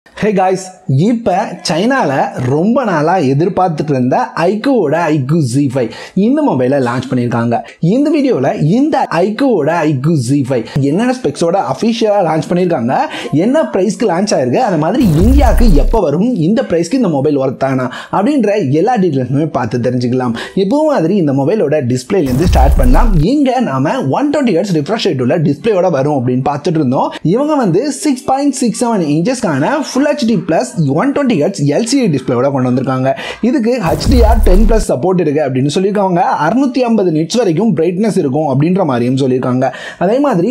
Hey guys, இப்போ சைனால ரொம்ப நாளா எதிர்பார்த்துட்டு இருந்த IQooட IQoo Z5 இந்த மொபைலை லான்ச் பண்ணிருக்காங்க. இந்த வீடியோல இந்த IQooட IQoo Z5 என்னென்ன ஸ்பெக்ஸோட அஃபிஷியலா லான்ச் பண்ணிருக்காங்க, என்ன பிரைஸ்க்கு லான்ச் ஆயிருக்கு, அது மாதிரி இந்தியாவுக்கு எப்போ வரும், இந்த பிரைஸ்க்கு இந்த மொபைல் ஒர்த்தானா அப்படின்ற எல்லா டீடைல்ஸுமே பார்த்து தெரிஞ்சுக்கலாம். எப்பவும் மாதிரி இந்த மொபைலோட டிஸ்பிளேலேருந்து ஸ்டார்ட் பண்ணலாம். இங்க நாம 120Hz ரிஃப்ரெஷ் ரேட் உள்ள டிஸ்பிளேயோட வரும் அப்படின்னு பார்த்துட்டு இருந்தோம். இவங்க வந்து 6.67 இன்ச்சஸ்க்கான Full HD Plus 120Hz LCD டிஸ்பிளேயோட கொண்டு வந்திருக்காங்க. இதுக்கு HDR 10+ சப்போர்ட் இருக்கு அப்படின்னு சொல்லியிருக்காங்க. 650 நிட்ஸ் வரைக்கும் பிரைட்னஸ் இருக்கும் அப்படின்ற மாதிரியும் சொல்லியிருக்காங்க. அதே மாதிரி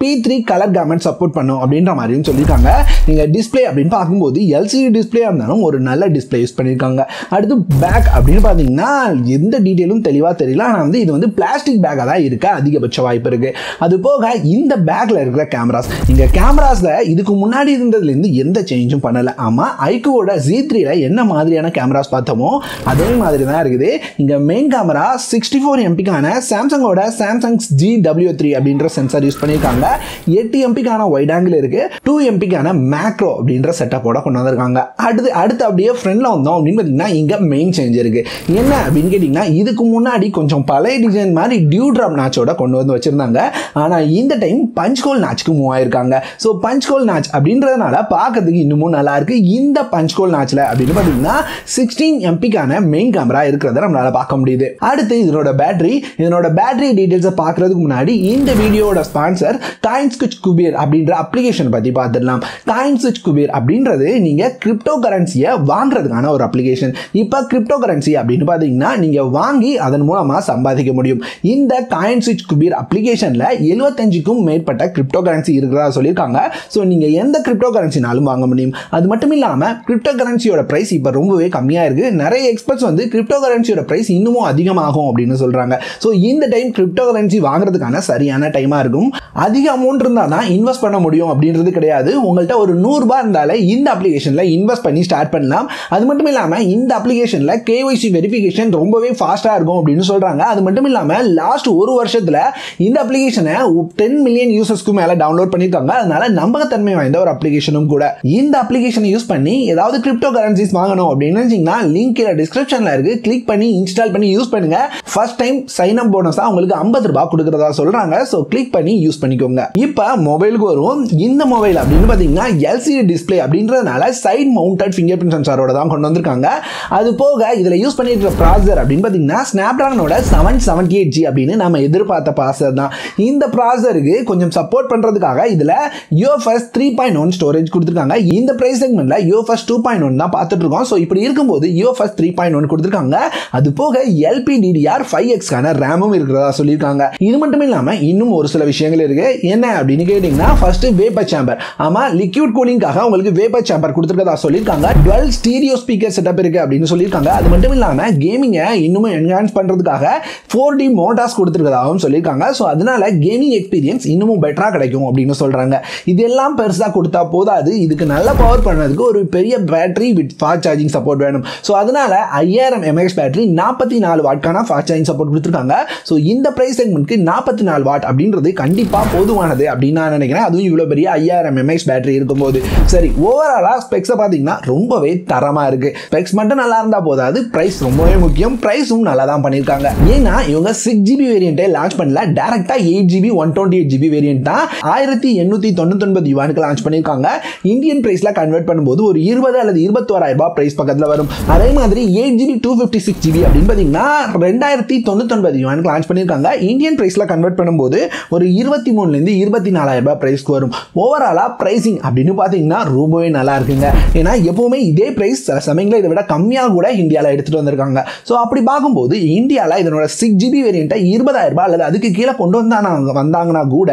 P3 கலர் கேமட் சப்போர்ட் பண்ணும் அப்படின்ற மாதிரியும் சொல்லியிருக்காங்க. நீங்க டிஸ்பிளே அப்படின்னு பார்க்கும்போது LCD டிஸ்பிளே இருந்தாலும் ஒரு நல்ல டிஸ்பிளே யூஸ் பண்ணியிருக்காங்க. அடுத்து பேக் அப்படின்னு பார்த்தீங்கன்னா எந்த டீட்டெயிலும் தெளிவாக தெரியல. ஆனால் வந்து இது வந்து பிளாஸ்டிக் பேக்காக தான் இருக்க அதிகபட்ச வாய்ப்பு இருக்கு. அது போக இந்த பேக்ல இருக்கிற கேமராஸ், இங்க கேமராஸ்ல இதுக்கு முன்னாடி இருந்ததுலேருந்து எந்த சேஞ்சும் பண்ணல. ஆமா, IQooட Z3ல என்ன மாதிரியான கேமராஸ் பார்த்தோமோ அதே மாதிரி தான் இருக்குது. இங்க மெயின் கேமரா 64 MP-க்கான சாம்சங்கோட சாம்சங் GW3 அப்படின்ற சென்சார் யூஸ் பண்ணியிருக்காங்க. 8 MP-க்கான வைட் ஆங்கிள் இருக்கு, 2 MP-க்கான மேக்ரோ அப்படின்ற செட்டப்போட கொண்டு வந்திருக்காங்க. அடுத்து அப்படியே ஃப்ரண்ட்ல வந்தோம் அப்படின்னு பார்த்தீங்கன்னா இங்க மெயின் சேஞ்ச் இருக்கு. என்ன அப்படின்னு கேட்டீங்கன்னா இதுக்கு முன்னாடி கொஞ்சம் பழைய டிசைன் மாதிரி டியூ ட்ராப் நாச்சோட கொண்டு வந்து வச்சிருந்தாங்க. ஆனா இந்த டைம் பஞ்ச் ஹோல் நாச்சுக்கு மூவ் ஆயிருக்காங்க. ஸோ பஞ்ச் ஹோல் நாச் அப்படின்றதுனால பார்க்கறதுக்கு இன்னமும் நல்லா இருக்கு. இந்த பஞ்ச் ஹோல் நாச்ல அப்படின்னு பார்த்தீங்கன்னா 16 MP-க்கான மெயின் கேமரா இருக்கிறத நம்மளால பார்க்க முடியுது. அடுத்து இதனோட பேட்டரி டீடைல்ஸை பார்க்கறதுக்கு முன்னாடி இந்த வீடியோட ஸ்பான்சர் 𝐓𝐞𝐥𝐞𝐿 அப்படின்ற அப்ளிகேஷன் பத்தி பார்த்துடலாம். 𝐓𝐞𝐥𝐞𝐿 அப்படின்றது நீங்க கிரிப்டோ கரன்சியை வாங்குறதுக்கான ஒரு அப்ளிகேஷன். இப்போ கிரிப்டோ கரன்சி அப்படின்னு பார்த்தீங்கன்னா நீங்க வாங்கி அதன் மூலமா சம்பாதிக்க முடியும். இந்த 𝐓𝐞𝐥𝐶 அப்ளிகேஷன்ல 75க்கும் மேற்பட்ட கிரிப்டோ கரன்சி இருக்கிறதா சொல்லியிருக்காங்க. ஸோ நீங்க எந்த கிரிப்டோ கரன்சினாலும் வாங்க முடியும். அது மட்டும் இல்லாம கிரிப்டோ கரன்சியோட பிரைஸ் இப்போ ரொம்பவே கம்மியா இருக்கு. நிறைய எக்ஸ்பர்ட்ஸ் வந்து கிரிப்டோ கரன்சியோட பிரைஸ் இன்னமும் அதிகமாகும் அப்படின்னு சொல்றாங்க. ஸோ இந்த டைம் கிரிப்டோ கரன்சி வாங்குறதுக்கான சரியான டைமா இருக்கும். அதிக அமௌண்ட் இருந்தா தான் இன்வெஸ்ட் பண்ண முடியும் அப்படின்றது கிடையாது. உங்கள்கிட்ட ஒரு 100 ரூபாய் இருந்தாலே இந்த அப்ளிகேஷன்ல இன்வெஸ்ட் பண்ணி ஸ்டார்ட் பண்ணலாம். அது மட்டும் இல்லாம இந்த அப்ளிகேஷன்ல KYC வெரிஃபிகேஷன் ரொம்பவே ஃபாஸ்டா இருக்கும் அப்படின்னு சொல்றாங்க. அது மட்டும் இல்லாம லாஸ்ட் ஒரு வருஷத்துல இந்த அப்ளிகேஷனை 10 மில்லியன் யூசர்ஸ்க்கு மேல டவுன்லோட் பண்ணிருக்காங்க. அதனால நம்பகத்தன்மை வாய்ந்த ஒரு அப்ளிகேஷனும் கூட. இந்த அப்ளிகேஷனை யூஸ் பண்ணி ஏதாவது கிரிப்டோ கரன்சிஸ் வாங்கணும் அப்படின்னு நினைச்சீங்கன்னா லிங்க் கீழே டிஸ்கிரிப்ஷன்ல இருக்கு. கிளிக் பண்ணி இன்ஸ்டால் பண்ணி யூஸ் பண்ணுங்க. ஃபர்ஸ்ட் டைம் சைன் அப் போனஸா உங்களுக்கு 50 ரூபாய் கொடுக்கறதா சொல்றாங்க. சோ கிளிக் பண்ணி யூஸ் பண்ணிக்கோங்க. இப்போ மொபைலுக்கு வரும். இந்த மொபைல் அப்படின்னு பாத்தீங்கன்னா LCD டிஸ்பிளே அப்படின்றதுனால சைட் மவுண்டட் ஃபிங்கர் பிரிண்ட் சென்சாரோட தான் கொண்டு வந்திருக்காங்க. அது போக இதுல யூஸ் பண்ணிருக்கிற ப்ராசஸர் அப்படின்னு பாத்தீங்கன்னா ஸ்னாப்டிராகனோட 778G அப்படின்னு நம்ம எதிர்பார்த்த ப்ராசஸர் தான். இந்த ப்ராசஸருக்கு கொஞ்சம் சப்போர்ட் பண்றதுக்காக இதுல UFS 3.1 ஸ்டோரேஜ் கொடுத்திருக்காங்க. இந்த பிரைஸ் செக்மெண்ட்ல UFS 2.1 தான் பார்த்துட்டு இருக்கோம். ஸோ இப்படி இருக்கும்போது UFS 3.1 கொடுத்திருக்காங்க. அது போக LPDDR5X-க்கான ரேமும் இருக்கிறதா சொல்லியிருக்காங்க. இது மட்டும் இல்லாம இன்னும் ஒரு சில விஷயங்கள் இருக்கு. என்ன அப்படின்னு கேட்டீங்கன்னா ஃபர்ஸ்ட் வேப்பர் சேம்பர். ஆமா, லிக்விட் கூலிங்காக உங்களுக்கு வேப்பர் சேம்பர் கொடுத்திருக்கதா சொல்லியிருக்காங்க. டுவெல் ஸ்டீரியோ ஸ்பீக்கர் செட்டப் இருக்கு அப்படின்னு சொல்லியிருக்காங்க. அது மட்டும் இல்லாம கேமிங்கை இன்னும் என்ஹான்ஸ் பண்றதுக்காக 4D மோட்டார்ஸ் கொடுத்திருக்கதாகவும் சொல்லியிருக்காங்க. ஸோ அதனால கேமிங் எக்ஸ்பீரியன்ஸ் இன்னமும் பெட்டரா கிடைக்கும் அப்படின்னு சொல்றாங்க. இதெல்லாம் பெருசா கொடுத்தா போதாது, இதுக்கு நல்ல பவர் பண்ணதுக்கு ஒரு பெரிய battery with fast charging support வேணும். ஸோ அதனால 5000 mAh பேட்டரி 44 வாட்கான ஃபாஸ்ட் சார்ஜிங் சப்போர்ட் கொடுத்துருக்காங்க. ஸோ இந்த பிரைஸ் செக்மெண்ட்க்கு 44 வாட் அப்படின்றது கண்டிப்பா போதுமானது அப்படின்னு நான் நினைக்கிறேன். அதுவும் இவ்வளவு பெரிய 5000 mAh பேட்டரி இருக்கும்போது. சரி, ஓவராலா ஸ்பெக்ஸை பார்த்தீங்கன்னா ரொம்பவே தரமா இருக்கு. ஸ்பெக்ஸ் மட்டும் நல்லா இருந்தா போதாது, பிரைஸ் ரொம்பவே முக்கியம். பிரைஸும் நல்லா தான் பண்ணியிருக்காங்க. ஏன்னா இவங்க 6GB வேரியன்ட்டை லான்ச் பண்ணல, டைரக்டா 8GB 128GB வேரியன்ட் தான் 1899 யுவானுக்கு லான்ச் பண்ணியிருக்காங்க. இந்தியன் பிரைஸ்ல கன்வெர்ட் பண்ணும்போது ஒரு 20 அல்லது 21,000 ரூபாய் பிரைஸ் பக்கத்துல வரும். அதே மாதிரி 8GB 256GB அப்படின்னு பாத்தீங்கன்னா 2099 யுவானுக்கு லான்ச் பண்ணியிருக்காங்க. இந்தியன் பிரைஸ்ல கன்வெர்ட் பண்ணும்போது ஒரு 23 இருந்து 24,000 ரூபாய் பிரைஸ்க்கு வரும். ஓவராலா பிரைசிங் அப்படின்னு பாத்தீங்கன்னா ரொம்பவே நல்லா இருக்குங்க. ஏன்னா எப்பவுமே இதே பிரைஸ் சில சமயங்களில் இதை விட கம்மியா கூட இந்தியாவில் எடுத்துட்டு வந்திருக்காங்க. ஸோ அப்படி பார்க்கும்போது இந்தியாவில் இதனோட 6GB வேரியன்ட்டை 20,000 ரூபாய் அல்லது அதுக்கு கீழே கொண்டு வந்தாங்கன்னா கூட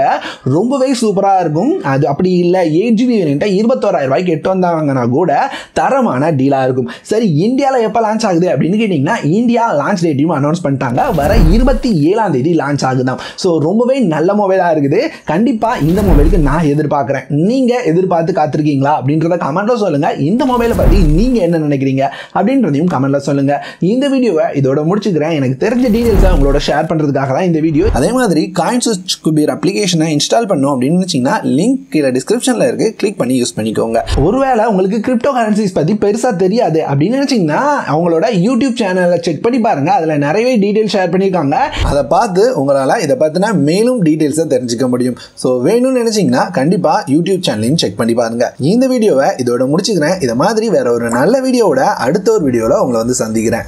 ரொம்பவே சூப்பரா இருக்கும். அது அப்படி இல்லை 8GB வேரியன்ட்டை 21,000 ரூபாய்க்கு எட்டு வந்தாங்கன்னா கூட தரமான டீலா இருக்கும். சரி, இந்தியாவில் எப்போ லான்ச் ஆகுது அப்படின்னு கேட்டீங்கன்னா இந்தியா லான்ச் டேட்டையும் அனௌன்ஸ் பண்ணிட்டாங்க. வர 27ஆம் தேதி லான்ச் ஆகுதான். ஸோ ரொம்பவே நல்ல மொபைலாக இருக்குது. கண்டிப்பா இந்த மொபைலுக்கு நான் எதிர்பார்க்குறேன். நீங்க எதிர்பார்த்து காத்திருக்கீங்களா அப்படின்றத கமெண்ட்ல சொல்லுங்க. இந்த மொபைலை பத்தி நீங்க என்ன நினைக்கிறீங்க அப்படின்றதையும் கமெண்ட்ல சொல்லுங்க. இந்த வீடியோவை இதோட முடிச்சுக்கிறேன். எனக்கு தெரிஞ்ச டீடைல்ஸை உங்களோட ஷேர் பண்றதுக்காக தான் இந்த வீடியோ. அதே மாதிரி 𝐴𝐶𝐿 அப்ளிகேஷனை இன்ஸ்டால் பண்ணும் அப்படின்னு நினைச்சீங்கன்னா லிங்க் கீழே டிஸ்கிரிப்ஷன்ல இருக்கு. கிளிக் பண்ணி யூஸ் பண்ணிக்கோங்க. தெரிஞ்சுக்கோங்க. ஒருவேளை உங்களுக்கு கிரிப்டோ கரன்சிஸ் பத்தி பெருசா தெரியாது அப்படின்னு நினைச்சீங்கன்னா அவங்களோட யூடியூப் சேனலை செக் பண்ணி பாருங்க. அதுல நிறையவே டீடைல் ஷேர் பண்ணியிருக்காங்க. அதை பார்த்து உங்களால இதை பத்தின மேலும் டீடைல்ஸை தெரிஞ்சுக்க முடியும். ஸோ வேணும்னு நினைச்சீங்கன்னா கண்டிப்பா யூடியூப் சேனலையும் செக் பண்ணி பாருங்க. இந்த வீடியோவை இதோட முடிச்சுக்கிறேன். இதை மாதிரி வேற ஒரு நல்ல வீடியோவோட அடுத்த ஒரு வீடியோல உங்களை வந்து சந்திக்கிறேன்.